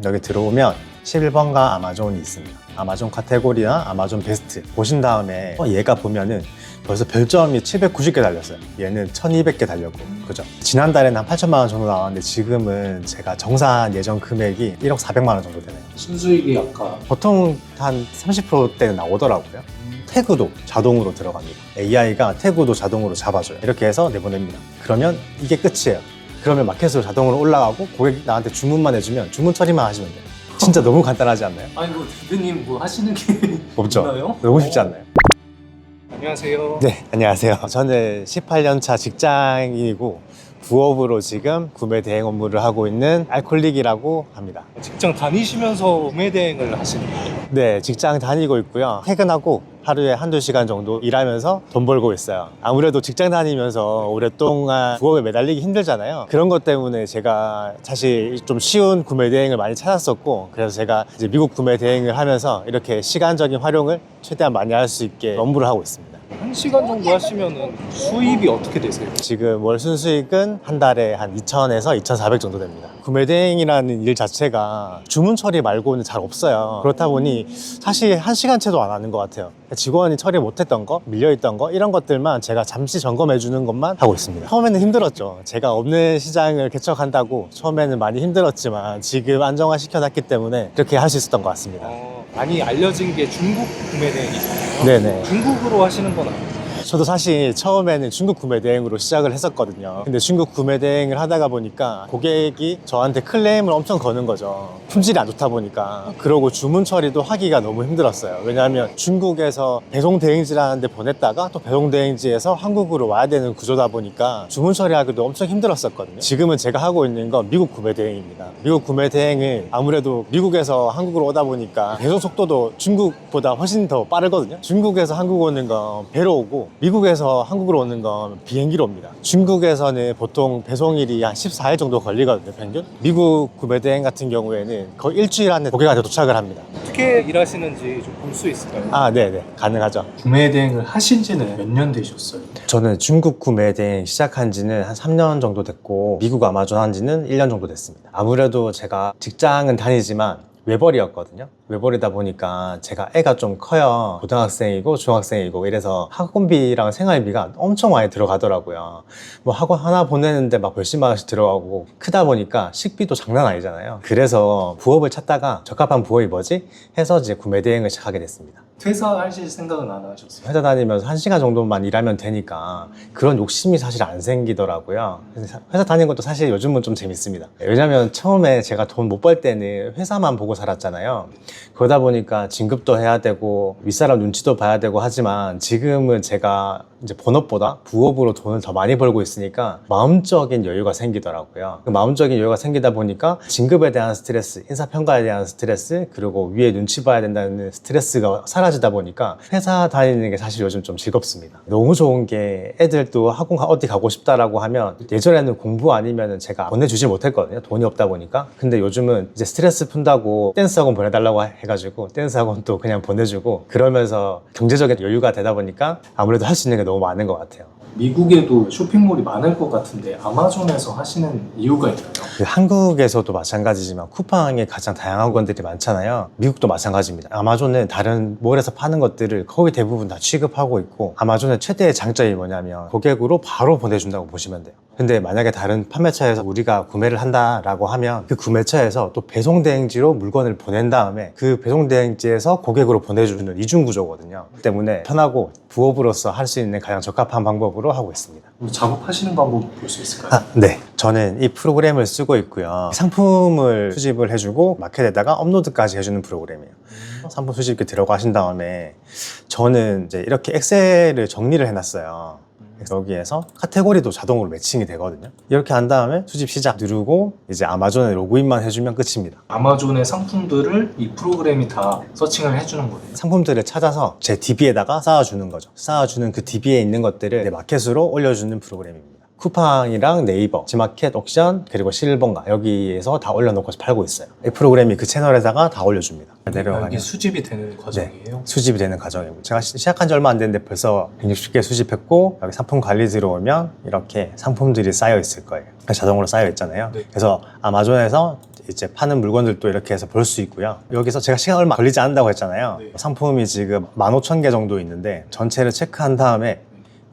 여기 들어오면 11번가 아마존이 있습니다. 아마존 카테고리나 아마존 베스트 보신 다음에 얘가 보면은 벌써 별점이 790개 달렸어요. 얘는 1200개 달렸고, 그죠? 지난달에는 한 8천만 원 정도 나왔는데 지금은 제가 정산 예정 금액이 1억 400만 원 정도 되네요. 순수익이 아까 보통 한 30%대는 나오더라고요. 태그도 자동으로 들어갑니다. AI가 태그도 자동으로 잡아줘요. 이렇게 해서 내보냅니다. 그러면 이게 끝이에요. 그러면 마켓으로 자동으로 올라가고 고객 나한테 주문만 해주면 주문 처리만 하시면 돼요. 진짜 너무 간단하지 않나요? 아니 뭐 대표님 뭐 하시는 게 없죠? 있나요? 너무 쉽지 않나요? 안녕하세요. 네, 안녕하세요. 저는 18년차 직장인이고 부업으로 지금 구매 대행 업무를 하고 있는 알콜릭이라고 합니다. 직장 다니시면서 구매 대행을 하시는 거예요? 네, 직장 다니고 있고요. 퇴근하고 하루에 한두 시간 정도 일하면서 돈 벌고 있어요. 아무래도 직장 다니면서 오랫동안 부업에 매달리기 힘들잖아요. 그런 것 때문에 제가 사실 좀 쉬운 구매 대행을 많이 찾았었고, 그래서 제가 이제 미국 구매 대행을 하면서 이렇게 시간적인 활용을 최대한 많이 할 수 있게 업무를 하고 있습니다. 1시간 정도 하시면은 수입이 어떻게 되세요? 지금 월 순수익은 한 달에 한 2,000에서 2,400 정도 됩니다. 구매 대행이라는 일 자체가 주문 처리 말고는 잘 없어요. 그렇다 보니 사실 1시간째도 안 하는 것 같아요. 직원이 처리 못했던 거, 밀려있던 거, 이런 것들만 제가 잠시 점검해 주는 것만 하고 있습니다. 처음에는 힘들었죠. 제가 없는 시장을 개척한다고 처음에는 많이 힘들었지만 지금 안정화 시켜놨기 때문에 이렇게 할 수 있었던 것 같습니다. 많이 알려진 게 중국 구매 대행이잖아요. 네네. 중국으로 하시는 건 아니에요? 저도 사실 처음에는 중국 구매 대행으로 시작을 했었거든요. 근데 중국 구매 대행을 하다가 보니까 고객이 저한테 클레임을 엄청 거는 거죠. 품질이 안 좋다 보니까. 그러고 주문 처리도 하기가 너무 힘들었어요. 왜냐하면 중국에서 배송 대행지라는 데 보냈다가 또 배송 대행지에서 한국으로 와야 되는 구조다 보니까 주문 처리하기도 엄청 힘들었었거든요. 지금은 제가 하고 있는 건 미국 구매 대행입니다. 미국 구매 대행은 아무래도 미국에서 한국으로 오다 보니까 배송 속도도 중국보다 훨씬 더 빠르거든요. 중국에서 한국 오는 건 배로 오고 미국에서 한국으로 오는 건 비행기로 옵니다. 중국에서는 보통 배송일이 한 14일 정도 걸리거든요, 평균. 미국 구매 대행 같은 경우에는 거의 일주일 안에 고객한테 도착을 합니다. 어떻게 일하시는지 좀 볼 수 있을까요? 아, 네네. 가능하죠. 구매 대행을 하신 지는 몇 년 되셨어요? 저는 중국 구매 대행 시작한 지는 한 3년 정도 됐고 미국 아마존 한 지는 1년 정도 됐습니다. 아무래도 제가 직장은 다니지만 외벌이였거든요. 외벌이다 보니까 제가 애가 좀 커요. 고등학생이고 중학생이고 이래서 학원비랑 생활비가 엄청 많이 들어가더라고요. 뭐 학원 하나 보내는데 막 몇십만 원씩 들어가고 크다 보니까 식비도 장난 아니잖아요. 그래서 부업을 찾다가 적합한 부업이 뭐지? 해서 이제 구매 대행을 시작하게 됐습니다. 퇴사하실 생각은 안 하셨어요? 회사 다니면서 1시간 정도만 일하면 되니까 그런 욕심이 사실 안 생기더라고요. 그래서 회사 다니는 것도 사실 요즘은 좀 재밌습니다. 왜냐면 처음에 제가 돈 못 벌 때는 회사만 보고 살았잖아요. 그러다 보니까 진급도 해야 되고 윗사람 눈치도 봐야 되고 하지만 지금은 제가 이제 본업보다 부업으로 돈을 더 많이 벌고 있으니까 마음적인 여유가 생기더라고요. 그 마음적인 여유가 생기다 보니까 진급에 대한 스트레스, 인사평가에 대한 스트레스, 그리고 위에 눈치 봐야 된다는 스트레스가 사라지다 보니까 회사 다니는 게 사실 요즘 좀 즐겁습니다. 너무 좋은 게 애들도 학원 어디 가고 싶다라고 하면 예전에는 공부 아니면 제가 보내주지 못했거든요. 돈이 없다 보니까. 근데 요즘은 이제 스트레스 푼다고 댄스 학원 보내달라고 해가지고 댄스 학원도 그냥 보내주고 그러면서 경제적인 여유가 되다 보니까 아무래도 할 수 있는 게 너무 많은 것 같아요. 미국에도 쇼핑몰이 많을 것 같은데 아마존에서 하시는 이유가 있나요? 한국에서도 마찬가지지만 쿠팡에 가장 다양한 건들이 많잖아요. 미국도 마찬가지입니다. 아마존은 다른 몰에서 파는 것들을 거의 대부분 다 취급하고 있고 아마존의 최대의 장점이 뭐냐면 고객으로 바로 보내준다고 보시면 돼요. 근데 만약에 다른 판매처에서 우리가 구매를 한다라고 하면 그 구매처에서 또 배송 대행지로 물건을 보낸 다음에 그 배송 대행지에서 고객으로 보내주는 이중 구조거든요. 그렇기 때문에 편하고 부업으로서 할 수 있는 가장 적합한 방법으로 하고 있습니다. 작업하시는 방법 볼 수 있을까요? 네. 저는 이 프로그램을 쓰고 있고요. 상품을 수집을 해주고 마켓에다가 업로드까지 해주는 프로그램이에요. 상품 수집기 들어가신 다음에 저는 이제 이렇게 엑셀을 정리를 해놨어요. 여기에서 카테고리도 자동으로 매칭이 되거든요. 이렇게 한 다음에 수집 시작 누르고 이제 아마존에 로그인만 해주면 끝입니다. 아마존의 상품들을 이 프로그램이 다 서칭을 해주는 거예요. 상품들을 찾아서 제 DB에다가 쌓아주는 거죠. 쌓아주는 그 DB에 있는 것들을 내 마켓으로 올려주는 프로그램입니다. 쿠팡이랑 네이버, 지마켓, 옥션, 그리고 실버인가 여기에서 다 올려놓고 팔고 있어요. 이 프로그램이 그 채널에다가 다 올려줍니다. 내려가면 이게 수집이 되는 과정이에요? 네, 수집이 되는 과정이고 제가 시작한 지 얼마 안 됐는데 벌써 160개 수집했고 여기 상품 관리 들어오면 이렇게 상품들이 쌓여 있을 거예요. 자동으로 쌓여 있잖아요. 네. 그래서 아마존에서 이제 파는 물건들도 이렇게 해서 볼 수 있고요. 여기서 제가 시간 얼마 걸리지 않는다고 했잖아요. 네. 상품이 지금 15,000개 정도 있는데 전체를 체크한 다음에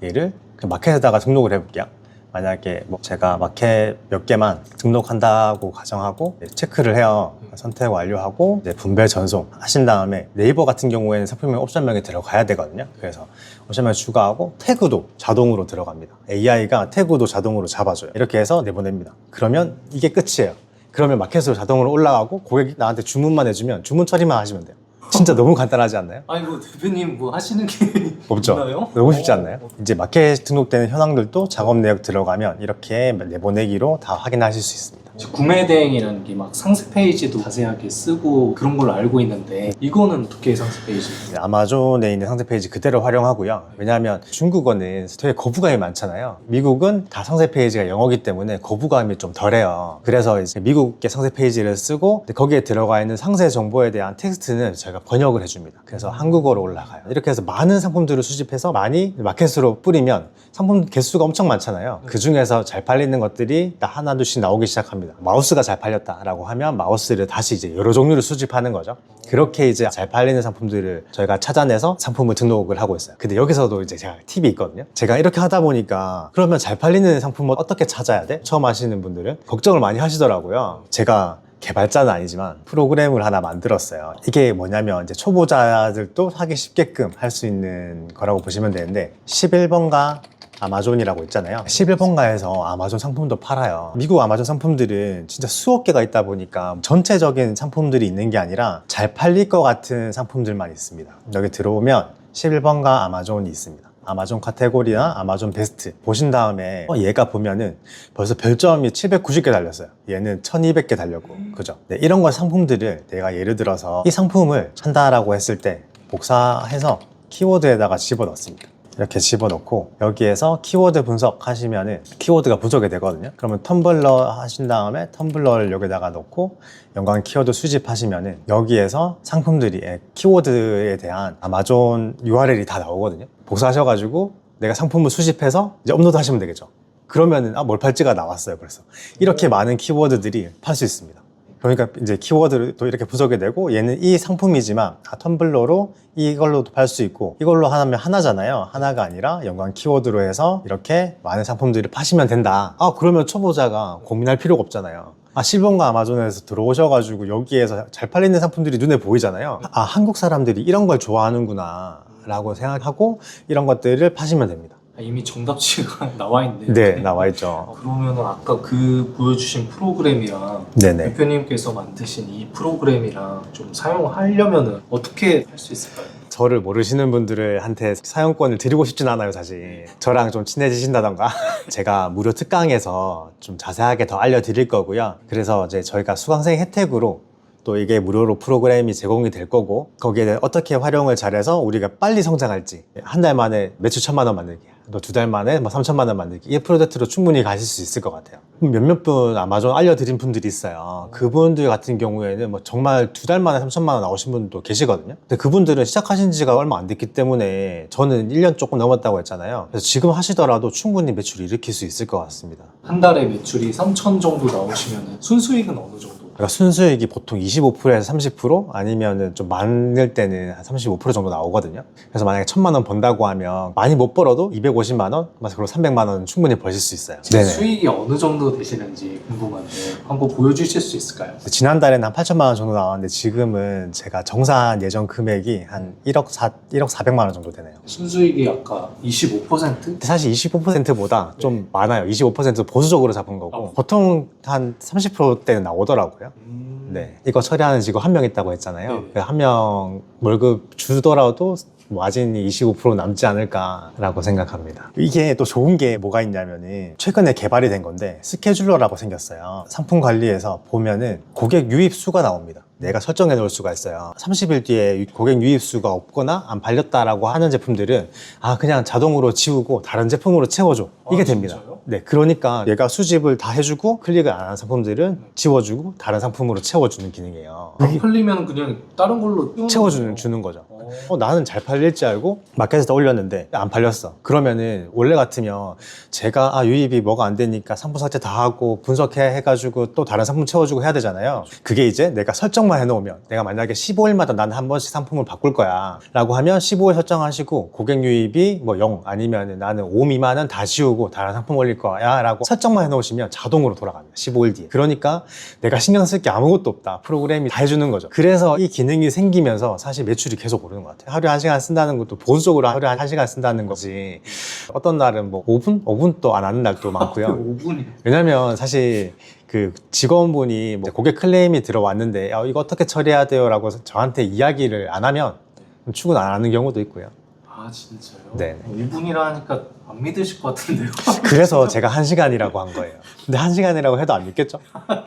얘를 그 마켓에다가 등록을 해볼게요. 만약에 뭐 제가 마켓 몇 개만 등록한다고 가정하고 체크를 해요. 선택 완료하고 이제 분별 전송 하신 다음에 네이버 같은 경우에는 상품명 옵션명이 들어가야 되거든요. 그래서 옵션명 추가하고 태그도 자동으로 들어갑니다. AI가 태그도 자동으로 잡아줘요. 이렇게 해서 내보냅니다. 그러면 이게 끝이에요. 그러면 마켓으로 자동으로 올라가고 고객이 나한테 주문만 해주면 주문 처리만 하시면 돼요. 진짜 너무 간단하지 않나요? 아니 뭐 대표님 뭐 하시는 게 없죠? 있나요? 너무 쉽지 않나요? 이제 마켓에 등록되는 현황들도 작업 내역 들어가면 이렇게 내보내기로 다 확인하실 수 있습니다. 이제 구매 대행이라는 게 막 상세 페이지도 자세하게 쓰고 그런 걸로 알고 있는데 이거는 어떻게 상세 페이지? 네, 아마존에 있는 상세 페이지 그대로 활용하고요. 왜냐하면 중국어는 되게 거부감이 많잖아요. 미국은 다 상세 페이지가 영어이기 때문에 거부감이 좀 덜해요. 그래서 이제 미국의 상세 페이지를 쓰고 거기에 들어가 있는 상세 정보에 대한 텍스트는 저희가 번역을 해줍니다. 그래서 한국어로 올라가요. 이렇게 해서 많은 상품들을 수집해서 많이 마켓으로 뿌리면 상품 개수가 엄청 많잖아요. 그 중에서 잘 팔리는 것들이 하나 둘씩 나오기 시작합니다. 마우스가 잘 팔렸다라고 하면 마우스를 다시 이제 여러 종류를 수집하는 거죠. 그렇게 이제 잘 팔리는 상품들을 저희가 찾아내서 상품을 등록을 하고 있어요. 근데 여기서도 이제 제가 팁이 있거든요. 제가 이렇게 하다 보니까 그러면 잘 팔리는 상품을 어떻게 찾아야 돼? 처음 하시는 분들은 걱정을 많이 하시더라고요. 제가 개발자는 아니지만 프로그램을 하나 만들었어요. 이게 뭐냐면 이제 초보자들도 하기 쉽게끔 할 수 있는 거라고 보시면 되는데 11번가 아마존이라고 있잖아요. 11번가에서 아마존 상품도 팔아요. 미국 아마존 상품들은 진짜 수억 개가 있다 보니까 전체적인 상품들이 있는 게 아니라 잘 팔릴 것 같은 상품들만 있습니다. 여기 들어오면 11번가 아마존이 있습니다. 아마존 카테고리나 아마존 베스트 보신 다음에 얘가 보면은 벌써 별점이 790개 달렸어요. 얘는 1200개 달렸고 그죠? 네, 이런 거 상품들을 내가 예를 들어서 이 상품을 산다라고 했을 때 복사해서 키워드에다가 집어넣습니다. 이렇게 집어넣고 여기에서 키워드 분석하시면은 키워드가 분석이 되거든요. 그러면 텀블러 하신 다음에 텀블러를 여기다가 넣고 연관 키워드 수집하시면은 여기에서 상품들이 키워드에 대한 아마존 URL이 다 나오거든요. 복사하셔가지고 내가 상품을 수집해서 이제 업로드 하시면 되겠죠. 그러면은 뭘 팔지가 나왔어요. 벌써 이렇게 많은 키워드들이 팔 수 있습니다. 그러니까 이제 키워드도 이렇게 분석이 되고 얘는 이 상품이지만 텀블러로 이걸로도 팔 수 있고 이걸로 하면 하나잖아요. 하나가 아니라 연관 키워드로 해서 이렇게 많은 상품들을 파시면 된다. 그러면 초보자가 고민할 필요가 없잖아요. 실버가 아마존에서 들어오셔가지고 여기에서 잘 팔리는 상품들이 눈에 보이잖아요. 한국 사람들이 이런 걸 좋아하는구나 라고 생각하고 이런 것들을 파시면 됩니다. 이미 정답지가 나와 있는데. 네, 나와 있죠. 그러면 아까 그 보여주신 프로그램이랑 네네. 대표님께서 만드신 이 프로그램이랑 좀 사용하려면 어떻게 할 수 있을까요? 저를 모르시는 분들한테 사용권을 드리고 싶진 않아요, 사실. 저랑 좀 친해지신다던가. 제가 무료 특강에서 좀 자세하게 더 알려드릴 거고요. 그래서 이제 저희가 수강생 혜택으로 또 이게 무료로 프로그램이 제공이 될 거고 거기에 어떻게 활용을 잘해서 우리가 빨리 성장할지 한 달 만에 매출 1,000만 원 만들기 또 2달 만에 3,000만 원 만들기 이 프로젝트로 충분히 가실 수 있을 것 같아요. 몇몇 분 아마존 알려드린 분들이 있어요. 그분들 같은 경우에는 정말 2달 만에 3,000만 원 나오신 분도 계시거든요. 근데 그분들은 시작하신 지가 얼마 안 됐기 때문에 저는 1년 조금 넘었다고 했잖아요. 그래서 지금 하시더라도 충분히 매출을 일으킬 수 있을 것 같습니다. 한 달에 매출이 3,000 정도 나오시면 순수익은 어느 정도? 그러니까 순수익이 보통 25%에서 30% 아니면은 좀 많을 때는 한 35% 정도 나오거든요. 그래서 만약에 1,000만 원 번다고 하면 많이 못 벌어도 250만 원, 그리고 300만 원 충분히 버실 수 있어요. 네네. 수익이 어느 정도 되시는지 궁금한데 한번 보여주실 수 있을까요? 지난달에는 한 8천만 원 정도 나왔는데 지금은 제가 정산 예정 금액이 한 1억 400만 원 정도 되네요. 순수익이 아까 25%? 근데 사실 25%보다 좀 많아요. 25% 보수적으로 잡은 거고 보통 한 30%대는 나오더라고요. 네, 이거 처리하는 직원 한 명 있다고 했잖아요. 네. 한 명 월급 주더라도 마진이 25% 남지 않을까라고 생각합니다. 이게 또 좋은 게 뭐가 있냐면은 최근에 개발이 된 건데 스케줄러라고 생겼어요. 상품 관리에서 보면은 고객 유입 수가 나옵니다. 내가 설정해 놓을 수가 있어요. 30일 뒤에 고객 유입 수가 없거나 안 팔렸다라고 하는 제품들은 그냥 자동으로 지우고 다른 제품으로 채워줘. 이게 됩니다. 진짜요? 네, 그러니까 얘가 수집을 다 해주고 클릭을 안 한 상품들은 지워주고 다른 상품으로 채워주는 기능이에요. 안 팔리면 그냥 다른 걸로 채워주는 거죠. 나는 잘 팔릴 줄 알고 마켓에다 올렸는데 안 팔렸어. 그러면은 원래 같으면 제가 유입이 뭐가 안 되니까 상품 삭제 다 하고 분석해가지고 또 다른 상품 채워주고 해야 되잖아요. 그게 이제 내가 설정만 해놓으면, 내가 만약에 15일마다 난 한 번씩 상품을 바꿀 거야 라고 하면 15일 설정하시고 고객 유입이 뭐 0 아니면 나는 5 미만은 다 지우고 다른 상품 올릴 거야 라고 설정만 해놓으시면 자동으로 돌아갑니다. 15일 뒤에. 그러니까 내가 신경 쓸 게 아무것도 없다. 프로그램이 다 해주는 거죠. 그래서 이 기능이 생기면서 사실 매출이 계속 오르는 것 같아요. 하루에 1시간 쓴다는 것도 보수적으로 하루에 1시간 쓴다는 거지. 어떤 날은 뭐 5분? 5분도 안 하는 날도 많고요. 5분이. 왜냐면 사실 그 직원분이 뭐 고객 클레임이 들어왔는데 이거 어떻게 처리해야 돼요? 라고 저한테 이야기를 안 하면 출근 안 하는 경우도 있고요. 아 진짜요? 네. 5분이라 하니까 안 믿으실 것 같은데요? 그래서 제가 1시간이라고 한 거예요. 근데 1시간이라고 해도 안 믿겠죠?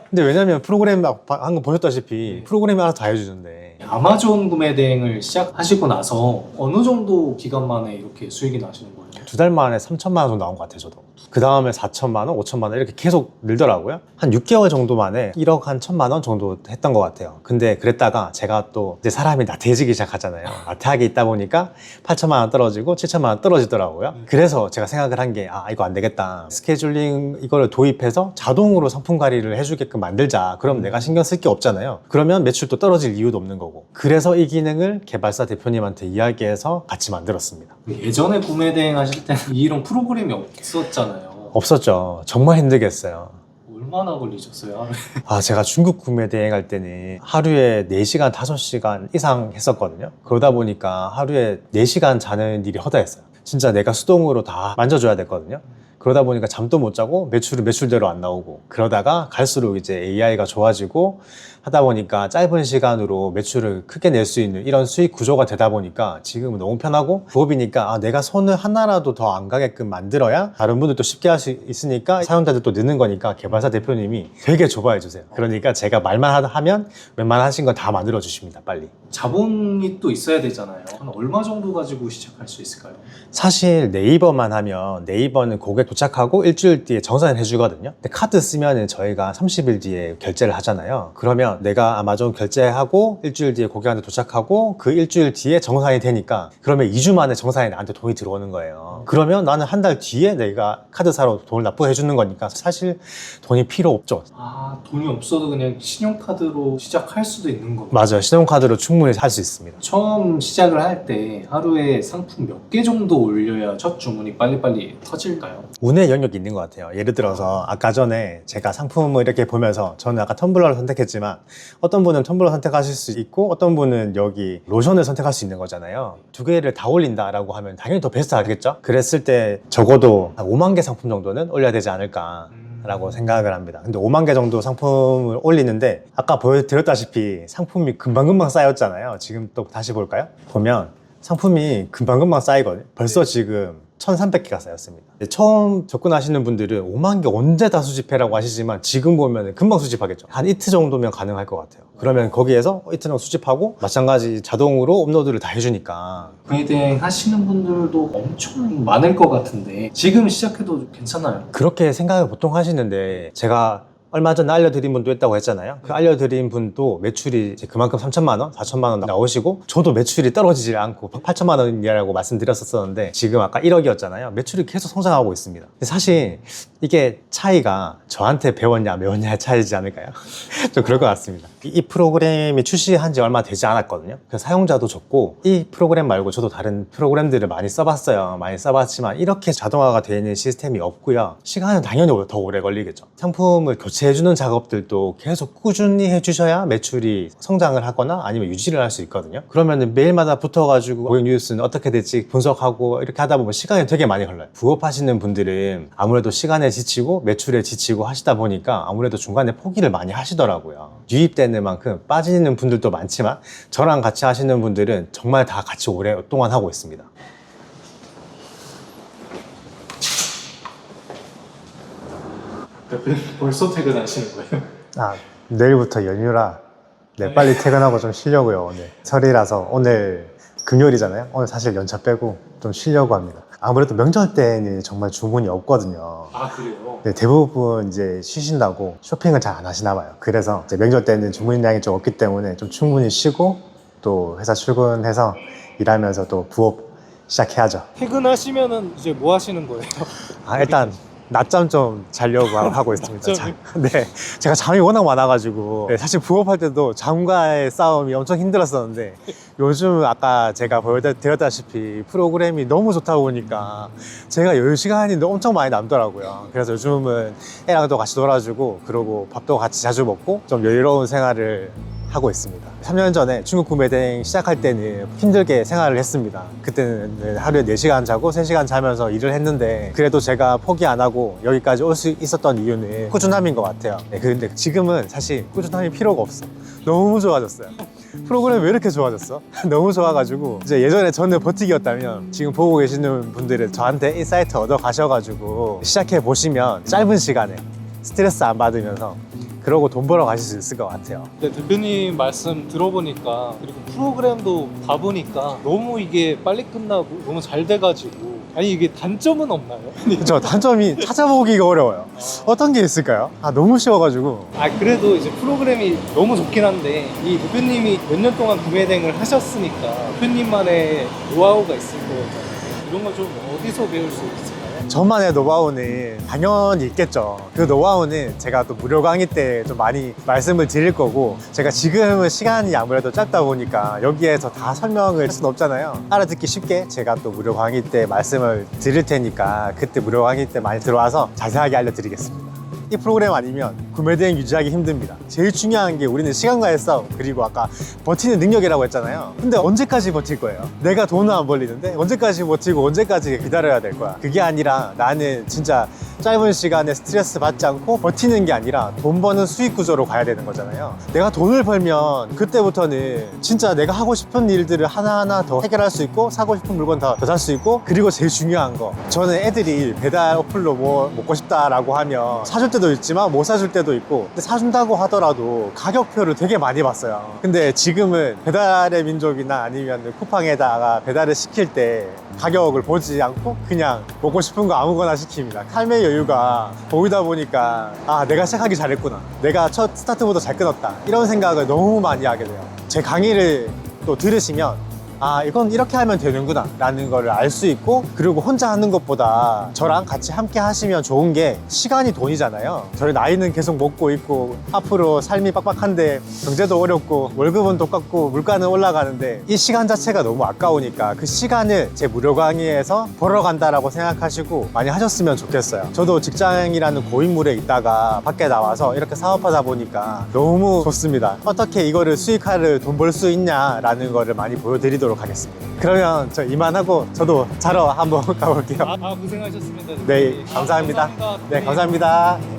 근데 왜냐면 프로그램 방금 보셨다시피 프로그램이 알아서 다 해주는데. 아마존 구매 대행을 시작하시고 나서 어느 정도 기간 만에 이렇게 수익이 나시는 거예요? 2달 만에 3천만 원 정도 나온 것 같아요, 저도. 그 다음에 4천만 원, 5천만 원 이렇게 계속 늘더라고요. 한 6개월 정도 만에 1억 한 1천만 원 정도 했던 것 같아요. 근데 그랬다가 제가 또 이제 사람이 나태해지기 시작하잖아요. 나태하게 있다 보니까 8천만 원 떨어지고 7천만 원 떨어지더라고요. 그래서 제가 생각을 한 게 이거 안 되겠다. 스케줄링 이거를 도입해서 자동으로 상품 관리를 해주게끔 만들자. 그럼 내가 신경 쓸 게 없잖아요. 그러면 매출도 떨어질 이유도 없는 거고. 그래서 이 기능을 개발사 대표님한테 이야기해서 같이 만들었습니다. 예전에 구매 대행 하실 때는 이런 프로그램이 없었잖아요. 없었죠. 정말 힘들겠어요. 얼마나 걸리셨어요? 하루에? 제가 중국 구매 대행할 때는 하루에 4시간, 5시간 이상 했었거든요. 그러다 보니까 하루에 4시간 자는 일이 허다했어요. 진짜 내가 수동으로 다 만져줘야 됐거든요. 그러다 보니까 잠도 못 자고 매출은 매출대로 안 나오고, 그러다가 갈수록 이제 AI가 좋아지고 하다 보니까 짧은 시간으로 매출을 크게 낼 수 있는 이런 수익 구조가 되다 보니까 지금은 너무 편하고, 부업이니까 내가 손을 하나라도 더 안 가게끔 만들어야 다른 분들도 쉽게 할 수 있으니까 사용자들도 느는 거니까 개발사 대표님이 되게 좁아해 주세요. 그러니까 제가 말만 하면 웬만하신 건 다 만들어 주십니다, 빨리. 자본이 또 있어야 되잖아요. 한 얼마 정도 가지고 시작할 수 있을까요? 사실 네이버만 하면 네이버는 고객 도착하고 일주일 뒤에 정산을 해주거든요. 근데 카드 쓰면은 저희가 30일 뒤에 결제를 하잖아요. 그러면 내가 아마존 결제하고 일주일 뒤에 고객한테 도착하고 그 일주일 뒤에 정산이 되니까, 그러면 2주 만에 정산이 나한테 돈이 들어오는 거예요. 그러면 나는 한 달 뒤에 내가 카드사로 돈을 납부해 주는 거니까 사실 돈이 필요 없죠. 돈이 없어도 그냥 신용카드로 시작할 수도 있는 거예요. 맞아요. 신용카드로 충분히 할 수 있습니다. 처음 시작을 할 때 하루에 상품 몇 개 정도 올려야 첫 주문이 빨리빨리 터질까요? 운의 영역이 있는 것 같아요. 예를 들어서 아까 전에 제가 상품을 이렇게 보면서 저는 아까 텀블러를 선택했지만 어떤 분은 텀블러 선택하실 수 있고 어떤 분은 여기 로션을 선택할 수 있는 거잖아요. 두 개를 다 올린다라고 하면 당연히 더 베스트 하겠죠? 그랬을 때 적어도 한 5만 개 상품 정도는 올려야 되지 않을까 라고 생각을 합니다. 근데 5만 개 정도 상품을 올리는데 아까 보여드렸다시피 상품이 금방금방 쌓였잖아요. 지금 또 다시 볼까요? 보면 상품이 금방금방 쌓이거든요. 벌써 지금 1,300개가 쌓였습니다. 처음 접근하시는 분들은 5만 개 언제 다 수집해라고 하시지만 지금 보면 금방 수집하겠죠. 한 이틀 정도면 가능할 것 같아요. 그러면 거기에서 이틀 정도 수집하고 마찬가지 자동으로 업로드를 다 해주니까. 구매 대행 하시는 분들도 엄청 많을 것 같은데 지금 시작해도 괜찮아요? 그렇게 생각을 보통 하시는데, 제가 얼마 전에 알려드린 분도 있다고 했잖아요. 그 알려드린 분도 매출이 이제 그만큼 3천만 원, 4천만 원 나오시고 저도 매출이 떨어지질 않고 8천만 원이라고 말씀드렸었는데 지금 아까 1억이었잖아요. 매출이 계속 성장하고 있습니다. 근데 사실 이게 차이가 저한테 배웠냐 매웠냐의 차이지 않을까요? 좀 그럴 것 같습니다. 이 프로그램이 출시한 지 얼마 되지 않았거든요. 그래서 사용자도 적고, 이 프로그램 말고 저도 다른 프로그램들을 많이 써봤어요. 많이 써봤지만 이렇게 자동화가 되어 있는 시스템이 없고요. 시간은 당연히 더 오래 걸리겠죠. 상품을 교체해주는 작업들도 계속 꾸준히 해주셔야 매출이 성장을 하거나 아니면 유지를 할 수 있거든요. 그러면 매일마다 붙어가지고 고객 뉴스는 어떻게 될지 분석하고 이렇게 하다 보면 시간이 되게 많이 흘러요. 부업하시는 분들은 아무래도 시간에 지치고 매출에 지치고 하시다 보니까 아무래도 중간에 포기를 많이 하시더라고요. 유입되는 만큼 빠지는 분들도 많지만 저랑 같이 하시는 분들은 정말 다 같이 오랫동안 하고 있습니다. 벌써 퇴근하시는 거예요? 내일부터 연휴라 빨리 퇴근하고 좀 쉬려고요. 오늘 설이라서, 오늘 금요일이잖아요. 오늘 사실 연차 빼고 좀 쉬려고 합니다. 아무래도 명절 때는 정말 주문이 없거든요. 그래요? 네, 대부분 이제 쉬신다고 쇼핑을 잘 안 하시나 봐요. 그래서 이제 명절 때는 주문량이 좀 없기 때문에 좀 충분히 쉬고 또 회사 출근해서 일하면서 또 부업 시작해야죠. 퇴근하시면은 이제 뭐 하시는 거예요? 일단 낮잠 좀 자려고 하고 있습니다. 낮잠이? 네, 제가 잠이 워낙 많아가지고 네, 사실 부업할 때도 잠과의 싸움이 엄청 힘들었었는데 요즘 아까 제가 보여드렸다시피 프로그램이 너무 좋다 보니까 제가 여유 시간이 엄청 많이 남더라고요. 그래서 요즘은 애랑도 같이 놀아주고 그러고 밥도 같이 자주 먹고 좀 여유로운 생활을 하고 있습니다. 3년 전에 중국 구매대행 시작할 때는 힘들게 생활을 했습니다. 그때는 하루에 4시간 자고 3시간 자면서 일을 했는데 그래도 제가 포기 안 하고 여기까지 올 수 있었던 이유는 꾸준함인 것 같아요. 네, 근데 지금은 사실 꾸준함이 필요가 없어. 너무 좋아졌어요. 프로그램 왜 이렇게 좋아졌어? 너무 좋아가지고 이제 예전에 저는 버티기였다면 지금 보고 계시는 분들은 저한테 인사이트 얻어 가셔가지고 시작해 보시면 짧은 시간에 스트레스 안 받으면서 그러고 돈 벌어 가실 수 있을 것 같아요. 네, 대표님 말씀 들어보니까 그리고 프로그램도 봐보니까 너무 이게 빨리 끝나고 너무 잘 돼가지고 아니 이게 단점은 없나요? 그렇죠. 단점이 찾아보기가 어려워요. 어떤 게 있을까요? 너무 쉬워가지고. 그래도 이제 프로그램이 너무 좋긴 한데 이 대표님이 몇 년 동안 구매대행을 하셨으니까 대표님만의 노하우가 있을 거잖아요. 이런 거 좀 어디서 배울 수 있을까요? 저만의 노하우는 당연히 있겠죠. 그 노하우는 제가 또 무료 강의 때 좀 많이 말씀을 드릴 거고 제가 지금은 시간이 아무래도 짧다 보니까 여기에서 다 설명을 할 수는 없잖아요. 알아듣기 쉽게 제가 또 무료 강의 때 말씀을 드릴 테니까 그때 무료 강의 때 많이 들어와서 자세하게 알려드리겠습니다. 이 프로그램 아니면 구매대행 유지하기 힘듭니다. 제일 중요한 게 우리는 시간과의 싸움 그리고 아까 버티는 능력이라고 했잖아요. 근데 언제까지 버틸 거예요? 내가 돈은 안 벌리는데 언제까지 버티고 언제까지 기다려야 될 거야? 그게 아니라 나는 진짜 짧은 시간에 스트레스 받지 않고 버티는 게 아니라 돈 버는 수익 구조로 가야 되는 거잖아요. 내가 돈을 벌면 그때부터는 진짜 내가 하고 싶은 일들을 하나하나 더 해결할 수 있고 사고 싶은 물건 더 살 수 있고 그리고 제일 중요한 거 저는 애들이 배달 어플로 뭐 먹고 싶다라고 하면 사줄 때도 있지만 못 사줄 때도 있고 근데 사준다고 하더라도 가격표를 되게 많이 봤어요. 근데 지금은 배달의 민족이나 아니면 쿠팡에다가 배달을 시킬 때 가격을 보지 않고 그냥 먹고 싶은 거 아무거나 시킵니다. 삶의 여유가 보이다 보니까 내가 시작하기 잘했구나, 내가 첫 스타트보다 잘 끊었다, 이런 생각을 너무 많이 하게 돼요. 제 강의를 또 들으시면 이건 이렇게 하면 되는구나 라는 걸 알 수 있고 그리고 혼자 하는 것보다 저랑 같이 함께 하시면 좋은 게 시간이 돈이잖아요. 저희 나이는 계속 먹고 있고 앞으로 삶이 빡빡한데 경제도 어렵고 월급은 똑같고 물가는 올라가는데 이 시간 자체가 너무 아까우니까 그 시간을 제 무료 강의에서 벌어간다라고 생각하시고 많이 하셨으면 좋겠어요. 저도 직장이라는 고인물에 있다가 밖에 나와서 이렇게 사업하다 보니까 너무 좋습니다. 어떻게 이거를 수익화를 돈 벌 수 있냐라는 거를 많이 보여드리도록 하겠습니다. 그러면 저 이만하고 저도 자러 한번 가볼게요. 고생하셨습니다. 네, 감사합니다. 감사합니다. 네, 감사합니다.